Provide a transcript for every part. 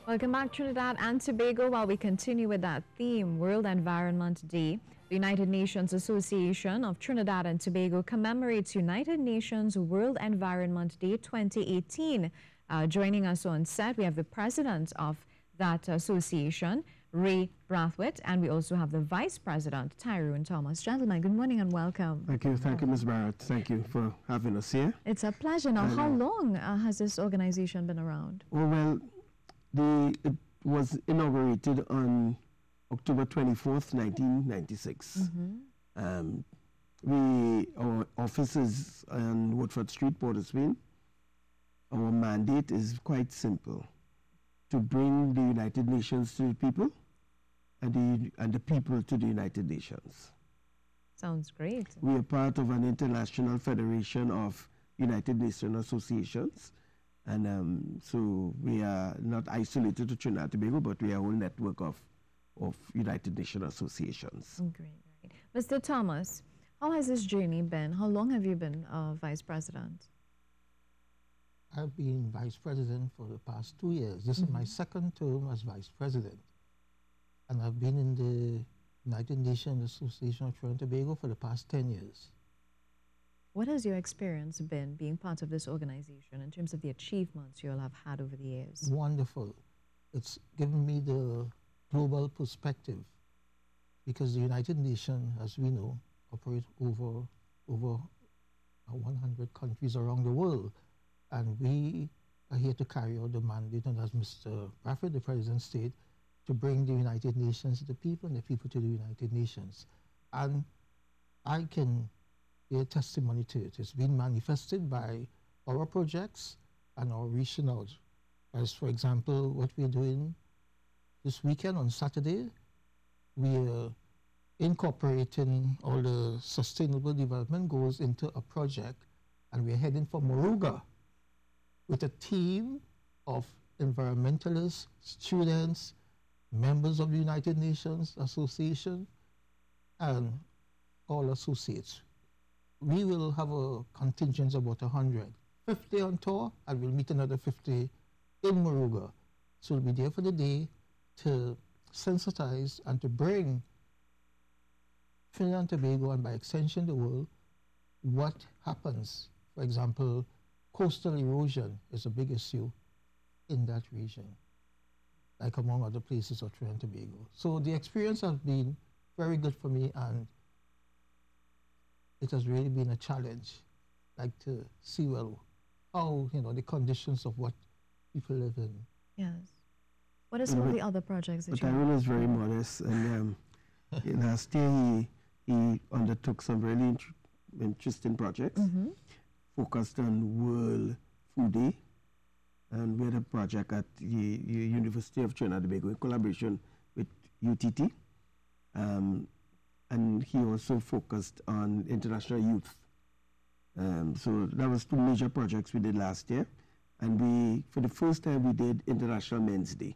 Welcome back, Trinidad and Tobago. While we continue with that theme, World Environment Day, the United Nations Association of Trinidad and Tobago commemorates United Nations World Environment Day 2018. Joining us on set, we have the president of that association, Ray Brathwaite, and we also have the vice president, Tyrone Thomas. Gentlemen, good morning and welcome. Thank you, Ms. Barrett. Thank you for having us here. It's a pleasure. Now, how long has this organization been around? Well, it was inaugurated on October 24th, 1996. Our office is on Woodford Street, Port of Spain. Our mandate is quite simple: to bring the United Nations to the people and the people to the United Nations. Sounds great. We are part of an international federation of United Nations associations. And so we are not isolated to Trinidad and Tobago, but we are a whole network of United Nations associations. Great. Mr. Thomas, how has this journey been? How long have you been vice president? I've been vice president for the past 2 years. This is my second term as vice president. And I've been in the United Nations Association of Trinidad and Tobago for the past 10 years. What has your experience been being part of this organization in terms of the achievements you all have had over the years? Wonderful. It's given me the global perspective, because the United Nations, as we know, operate over 100 countries around the world. And we are here to carry out the mandate, and as Mr. Brathwaite, the President, stated, to bring the United Nations to the people and the people to the United Nations. And I can bear testimony to it. It's been manifested by our projects and our reaching out. As, for example, what we're doing this weekend on Saturday, we are incorporating all the sustainable development goals into a project, and we're heading for Moruga with a team of environmentalists, students, members of the United Nations Association, and all associates. We will have a contingent of about 100. 50 on tour, and we'll meet another 50 in Moruga. So we'll be there for the day to sensitize and to bring Trinidad and Tobago, and by extension the world, what happens. For example, coastal erosion is a big issue in that region, like among other places of Trinidad and Tobago. So the experience has been very good for me, and it has really been a challenge, like to see, well, how, the conditions of what people live in. Yes. What are some of the other projects that you have? Tyrone is very modest, and last year he undertook some really interesting projects, focused on World Food Day, and we had a project at the University of Trinidad and Tobago in collaboration with UTT. And he also focused on international youth. So that was 2 major projects we did last year. And for the first time, we did International Men's Day.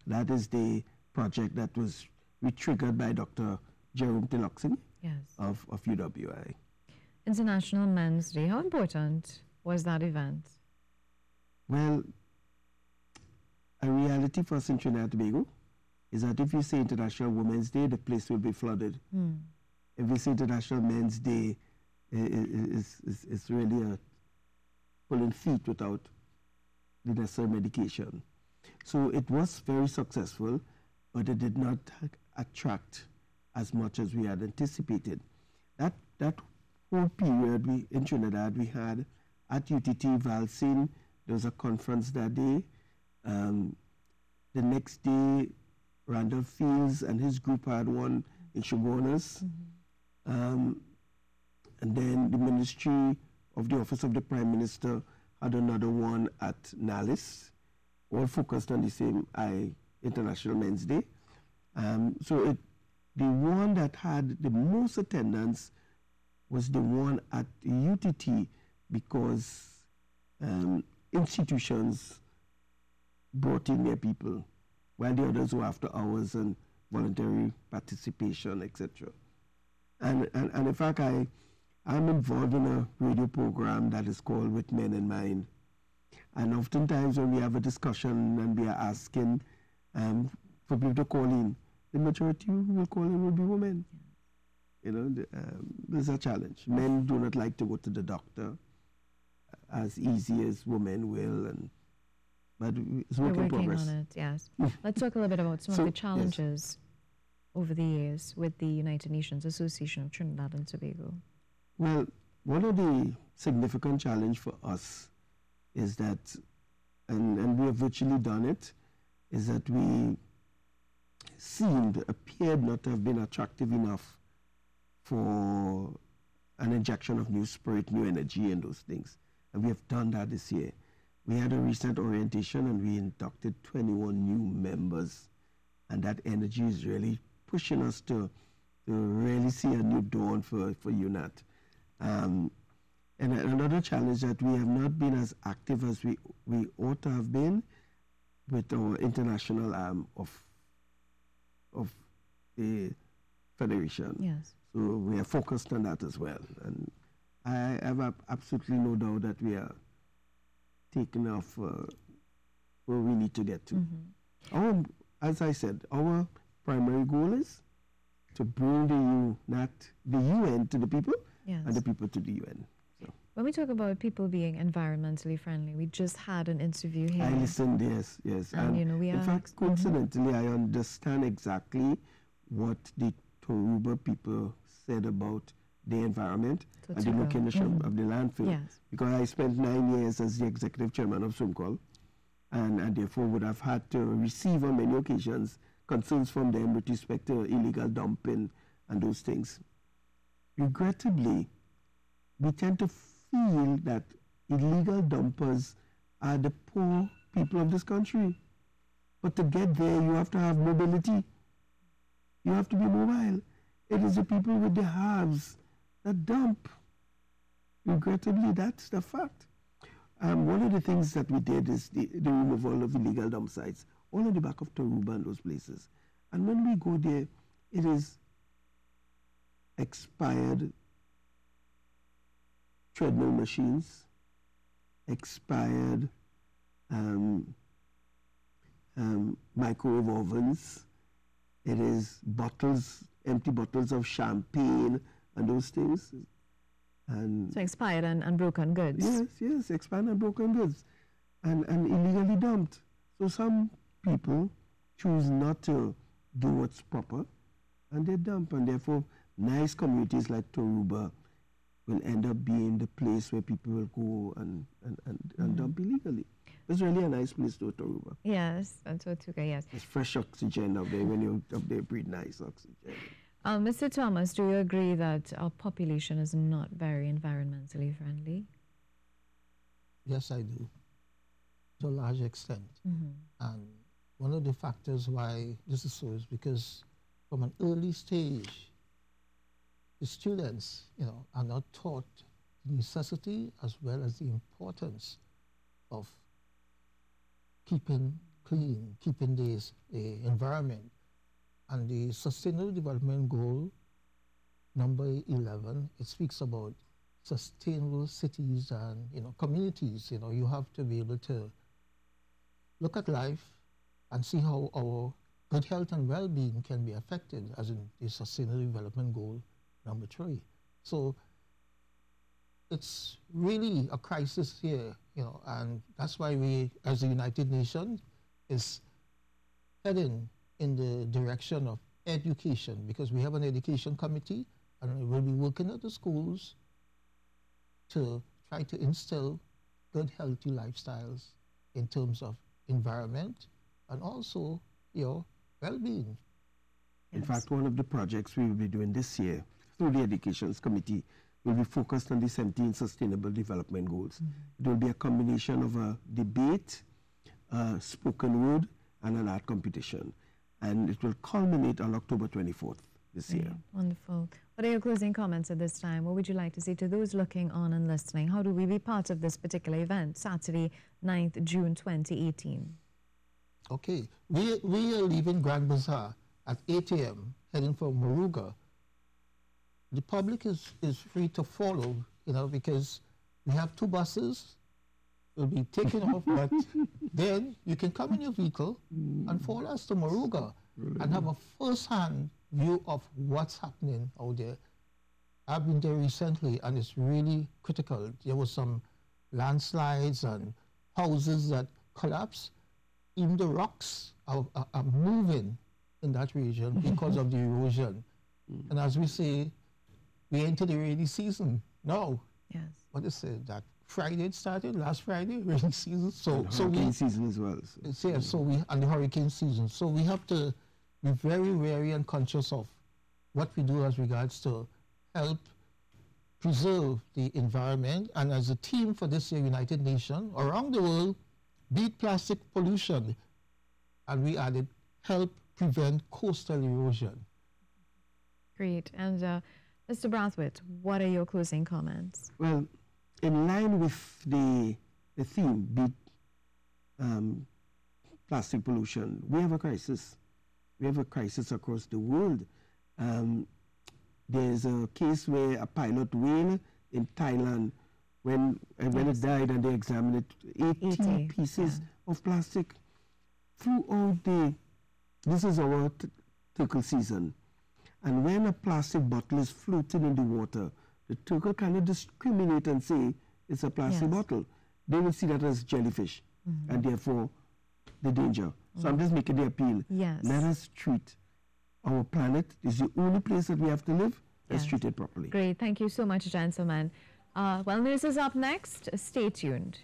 That is the project that was triggered by Dr. Jerome Tillotson of UWI. International Men's Day, how important was that event? Well, a reality for us in Trinidad and Tobago is that if you say International Women's Day, the place will be flooded. If we say International Men's Day, it's really a pulling feet without the necessary medication. So it was very successful, but it did not attract as much as we had anticipated. That whole period in Trinidad, we had at UTT Valsin, there was a conference that day. The next day, Randall Fields and his group had one in Shogunas. And then the Ministry of the Office of the Prime Minister had another one at Nalis, all focused on the same International Men's Day. So the one that had the most attendance was the one at UTT, because institutions brought in their people, while the others were after hours and voluntary participation, etc. And in fact, I'm involved in a radio program that is called With Men in Mind. And oftentimes when we have a discussion and we are asking for people to call in, the majority who will call in will be women. You know, there's a challenge. Men do not like to go to the doctor as easy as women will, but it's We're work in working progress. on it, yes. Let's talk a little bit about some of the challenges over the years with the United Nations Association of Trinidad and Tobago. Well, one of the significant challenge for us is that, and we have virtually done it, is that we appeared not to have been attractive enough for an injection of new spirit, new energy and those things. And we have done that this year. We had a recent orientation and we inducted 21 new members. And that energy is really pushing us to really see a new dawn for UNAT. And another challenge that we have not been as active as we ought to have been with our international arm of the Federation. Yes. So we are focused on that as well. And I have absolutely no doubt that we are taking off where we need to get to. As I said, our primary goal is to bring the UN to the people and the people to the UN. So. When we talk about people being environmentally friendly, we just had an interview here. I listened, yes. And, you know, we in fact, coincidentally, I understand exactly what the Toruba people said about the environment and the location of the landfill. Yes. Because I spent 9 years as the executive chairman of SUMCOL, and therefore would have had to receive on many occasions concerns from them with respect to illegal dumping and those things. Regrettably, we tend to feel that illegal dumpers are the poor people of this country. But to get there, you have to have mobility. You have to be mobile. It is the people with the haves that dump. Regrettably, that's the fact. One of the things that we did is the removal of illegal dump sites, all on the back of Toruba and those places. And when we go there, it is expired treadmill machines, expired microwave ovens. It is bottles, empty bottles of champagne and those things. And so expired and broken goods. Yes, expired and broken goods, and illegally dumped. So some people choose not to do what's proper, and they dump, and therefore nice communities like Toruba will end up being the place where people will go and dump illegally. It's really a nice place to Toruba. Yes, and Tortuga, yes. There's fresh oxygen up there. When you're up there, breathe nice oxygen. Mr. Thomas, do you agree that our population is not very environmentally friendly? Yes, I do, to a large extent. And one of the factors why this is so is because from an early stage, the students, are not taught the necessity as well as the importance of keeping clean, keeping the environment. And the Sustainable Development Goal number 11, it speaks about sustainable cities and communities. You have to be able to look at life and see how our good health and well-being can be affected, as in the Sustainable Development Goal number 3. So it's really a crisis here, and that's why we, as the United Nations, is heading in the direction of education, because we have an education committee and we'll be working at the schools to try to instill good, healthy lifestyles in terms of environment and also, well-being. In fact, one of the projects we will be doing this year through the Education Committee will be focused on the 17 Sustainable Development Goals. It will be a combination of a debate, spoken word, and an art competition. And it will culminate on October 24th this year. Wonderful. What are your closing comments at this time? What would you like to say to those looking on and listening? How do we be part of this particular event, Saturday, 9th June 2018? Okay. We are leaving Grand Bazaar at 8 a.m., heading for Moruga. The public is free to follow, because we have 2 buses will be taken off, but then you can come in your vehicle and follow us to Moruga and have a first-hand view of what's happening out there. I've been there recently, and it's really critical. There was some landslides and houses that collapsed. Even the rocks are moving in that region because of the erosion. And as we say, we enter the rainy season now. Yes. What is it? That Friday it started, last Friday, rainy season. And hurricane season as well. And the hurricane season. So we have to be very wary and conscious of what we do as regards to help preserve the environment. And as a team for this year, United Nations, around the world, beat plastic pollution. And we added, help prevent coastal erosion. Great. And Mr. Brathwaite, what are your closing comments? Well, in line with the theme, beat plastic pollution, we have a crisis. We have a crisis across the world. There's a case where a pilot whale in Thailand, when it died and they examined it, 80 pieces of plastic throughout this is our turtle season. And when a plastic bottle is floating in the water, the turtle cannot discriminate and say it's a plastic bottle. They will see that as jellyfish, and therefore the danger. So I'm just making the appeal. Yes. Let us treat our planet. This is the only place that we have to live. Let's treat it properly. Great. Thank you so much, gentlemen. Well, news is up next. Stay tuned.